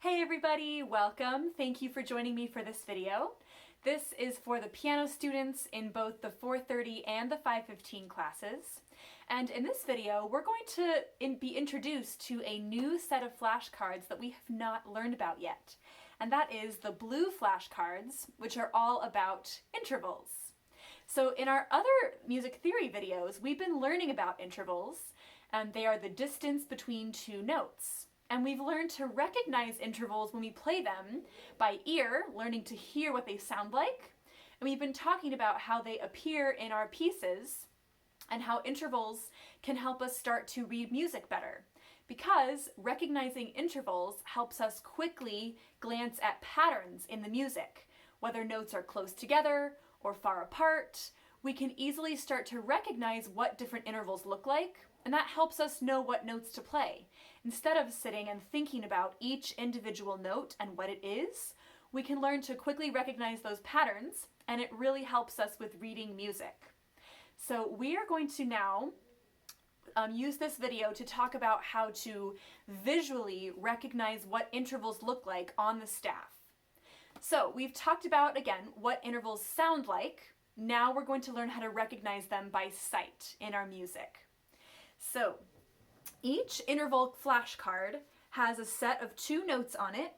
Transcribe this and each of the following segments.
Hey everybody, welcome. Thank you for joining me for this video. This is for the piano students in both the 4:30 and the 5:15 classes. And in this video, we're going to be introduced to a new set of flashcards that we have not learned about yet. And that is the blue flashcards, which are all about intervals. So in our other music theory videos, we've been learning about intervals, and they are the distance between two notes. And we've learned to recognize intervals when we play them by ear, learning to hear what they sound like. And we've been talking about how they appear in our pieces and how intervals can help us start to read music better. Because recognizing intervals helps us quickly glance at patterns in the music. Whether notes are close together or far apart, we can easily start to recognize what different intervals look like, and that helps us know what notes to play. Instead of sitting and thinking about each individual note and what it is, we can learn to quickly recognize those patterns, and it really helps us with reading music. So we are going to now use this video to talk about how to visually recognize what intervals look like on the staff. So we've talked about, again, what intervals sound like. Now we're going to learn how to recognize them by sight in our music. So each interval flashcard has a set of two notes on it,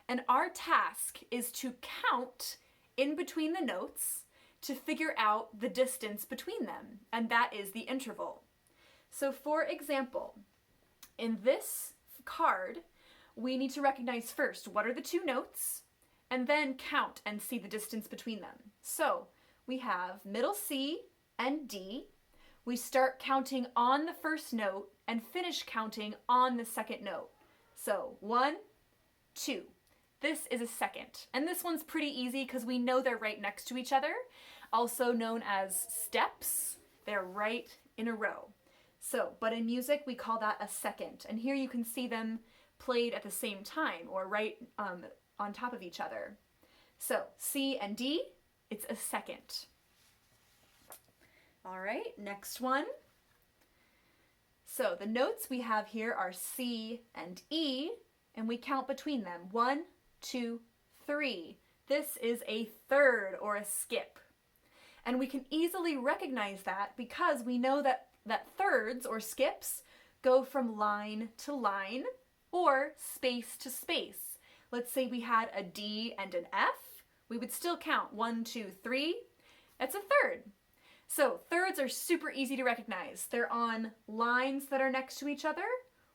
and our task is to count in between the notes to figure out the distance between them, and that is the interval. So for example, in this card, we need to recognize first what are the two notes, and then count and see the distance between them. So we have middle C and D. We start counting on the first note and finish counting on the second note. So 1, 2. This is a second. And this one's pretty easy because we know they're right next to each other, also known as steps. They're right in a row. So, but in music, we call that a second. And here you can see them played at the same time or right on top of each other. So C and D, it's a second. All right, next one. So the notes we have here are C and E, and we count between them. 1, 2, 3. This is a third or a skip. And we can easily recognize that because we know that thirds or skips go from line to line or space to space. Let's say we had a D and an F. We would still count 1, 2, 3. That's a third. So thirds are super easy to recognize. They're on lines that are next to each other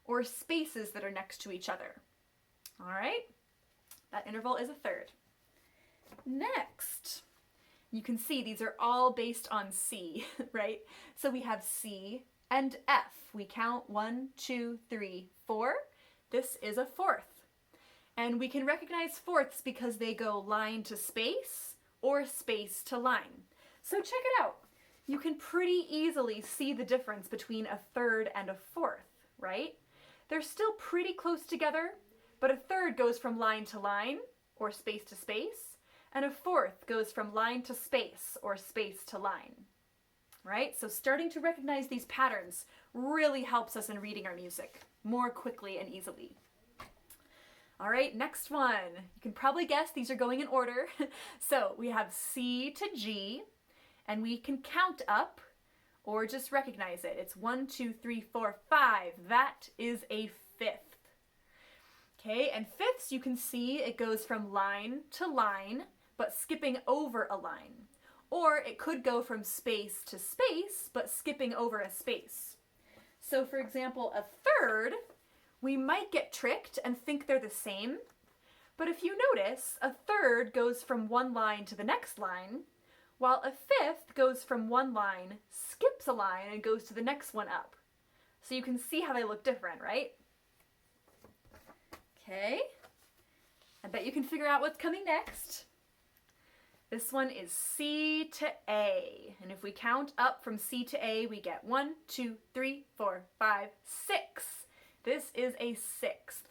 or spaces that are next to each other. All right, that interval is a third. Next, you can see these are all based on C, right? So we have C and F. We count 1, 2, 3, 4. This is a fourth. And we can recognize fourths because they go line to space or space to line. So check it out. You can pretty easily see the difference between a third and a fourth, right? They're still pretty close together, but a third goes from line to line, or space to space, and a fourth goes from line to space, or space to line, right? So starting to recognize these patterns really helps us in reading our music more quickly and easily. All right, next one. You can probably guess these are going in order. So we have C to G, and we can count up or just recognize it. It's 1, 2, 3, 4, 5. That is a fifth. Okay, and fifths you can see it goes from line to line, but skipping over a line. Or it could go from space to space, but skipping over a space. So for example, a third, we might get tricked and think they're the same. But if you notice, a third goes from one line to the next line, while a fifth goes from one line, skips a line, and goes to the next one up. So you can see how they look different, right? Okay. I bet you can figure out what's coming next. This one is C to A. And if we count up from C to A, we get 1, 2, 3, 4, 5, 6. This is a sixth.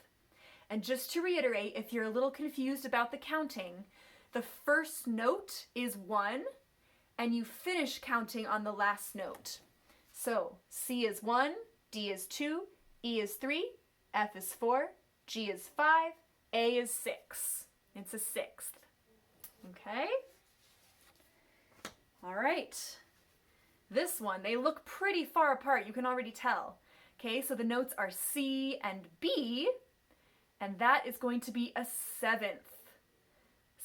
And just to reiterate, if you're a little confused about the counting, the first note is 1, and you finish counting on the last note. So C is 1, D is 2, E is 3, F is 4, G is 5, A is 6. It's a sixth. Okay? All right. This one, they look pretty far apart, you can already tell. Okay, so the notes are C and B, and that is going to be a seventh.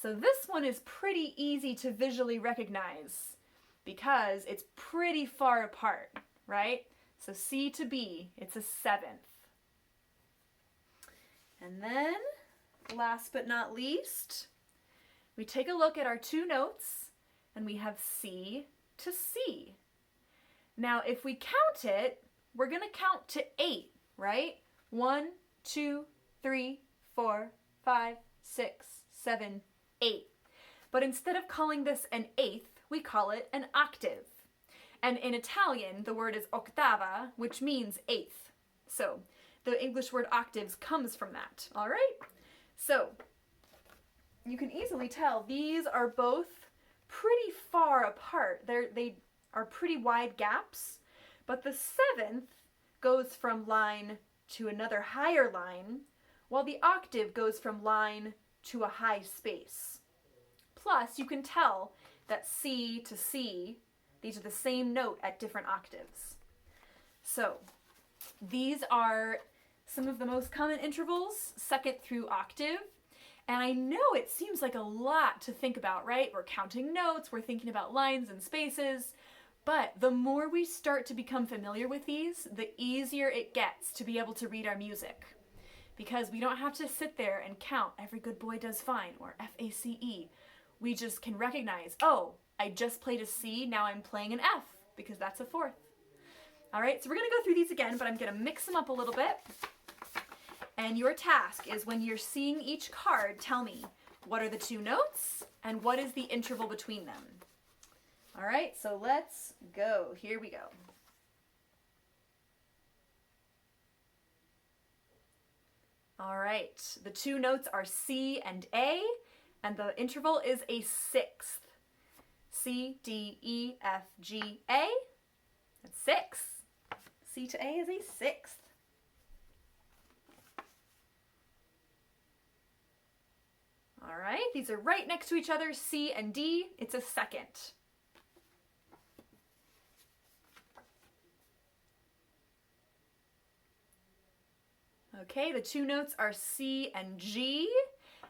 So this one is pretty easy to visually recognize because it's pretty far apart, right? So C to B, it's a seventh. And then, last but not least, we take a look at our two notes and we have C to C. Now, if we count it, we're going to count to 8, right? 1, 2, 3, 4, 5, 6, 7, 8. But instead of calling this an eighth, we call it an octave. And in Italian, the word is ottava, which means eighth. So the English word octaves comes from that, all right? So you can easily tell these are both pretty far apart. They are pretty wide gaps, but the seventh goes from line to another higher line, while the octave goes from line to a high space. Plus, you can tell that C to C, these are the same note at different octaves. So these are some of the most common intervals, second through octave. And I know it seems like a lot to think about, right? We're counting notes, we're thinking about lines and spaces, but the more we start to become familiar with these, the easier it gets to be able to read our music. Because we don't have to sit there and count every good boy does fine, or F-A-C-E. We just can recognize, oh, I just played a C, now I'm playing an F, because that's a fourth. All right, so we're gonna go through these again, but I'm gonna mix them up a little bit. And your task is when you're seeing each card, tell me, what are the two notes, and what is the interval between them? All right, so let's go. Here we go. All right, the two notes are C and A, and the interval is a sixth. C, D, E, F, G, A. That's 6. C to A is a sixth. All right, these are right next to each other, C and D. It's a second. Okay, the two notes are C and G,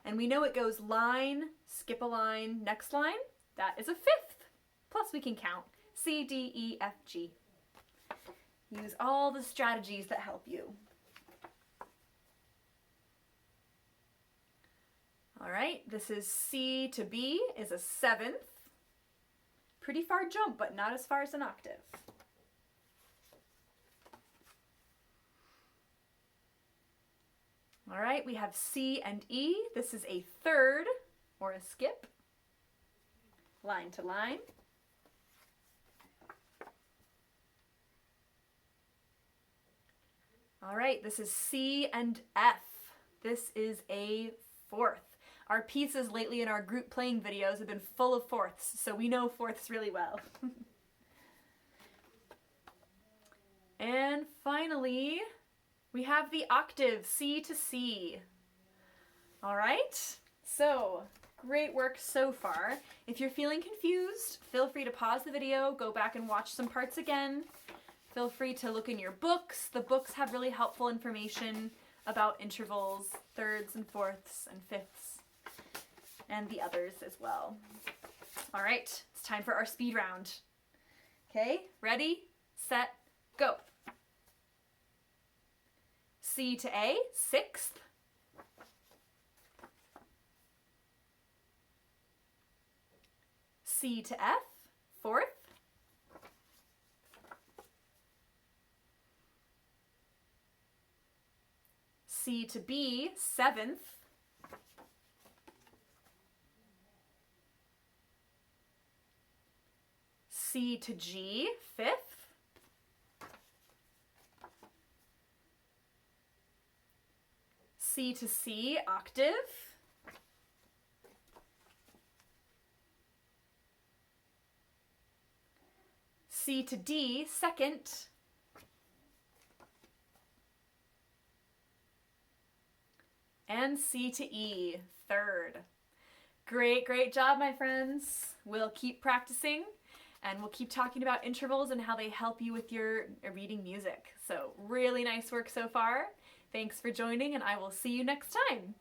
and we know it goes line, skip a line, next line. That is a fifth. Plus we can count C, D, E, F, G. Use all the strategies that help you. All right, this is C to B is a seventh. Pretty far jump, but not as far as an octave. All right, we have C and E. This is a third, or a skip, line to line. All right, this is C and F. This is a fourth. Our pieces lately in our group playing videos have been full of fourths, so we know fourths really well. And finally, we have the octave, C to C. All right, so great work so far. If you're feeling confused, feel free to pause the video, go back and watch some parts again. Feel free to look in your books. The books have really helpful information about intervals, thirds and fourths and fifths, and the others as well. All right, it's time for our speed round. Okay, ready, set, go. C to A, sixth. C to F, fourth. C to B, seventh. C to G, fifth. C to C, octave. C to D, second. and C to E, third. Great, great job, my friends. We'll keep practicing and we'll keep talking about intervals and how they help you with your reading music. So really nice work so far. Thanks for joining, and I will see you next time.